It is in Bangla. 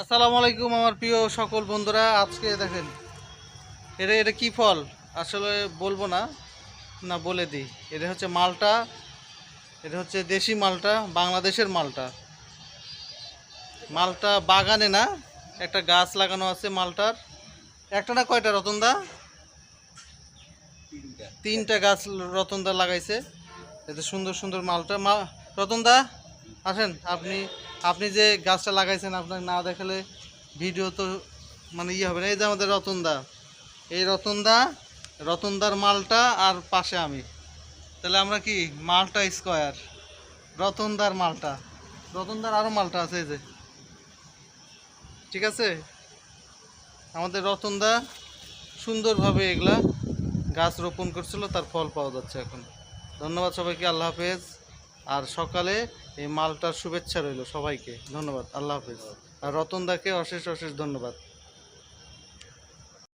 আসসালামু আলাইকুম আমার প্রিয় সকল বন্ধুরা। আজকে দেখেন এটা এটা কি ফল আসলে বলবো না, না বলে দিই। এটা হচ্ছে মালটা, এটা হচ্ছে দেশি মালটা, বাংলাদেশের মালটা। মালটা বাগানে না, একটা গাছ লাগানো আছে মালটার। একটা না কয়টা রতনদা? তিনটা গাছ রতনদা লাগাইছে। এতে সুন্দর সুন্দর মালটা রতনদা আসেন। আপনি আপনি যে গাছটা লাগাইছেন আপনাকে না দেখালে ভিডিও তো মানে ইয়ে হবে না। এই যে আমাদের রতনদা, এই রতনদার মালটা, আর পাশে আমি। তাহলে আমরা কি মালটা স্কোয়ার, রতনদার মালটা। রতনদার আরও মালটা আছে এই যে, ঠিক আছে। আমাদের রতনদা সুন্দরভাবে এগুলা গাছ রোপণ করছিল, তার ফল পাওয়া যাচ্ছে এখন। ধন্যবাদ সবাইকে, আল্লাহ হাফেজ। আর সকালে এই মালটার শুভেচ্ছা রইল সবাইকে, ধন্যবাদ, আল্লাহ হাফেজ। আর রতনদাকে অশেষ অশেষ ধন্যবাদ।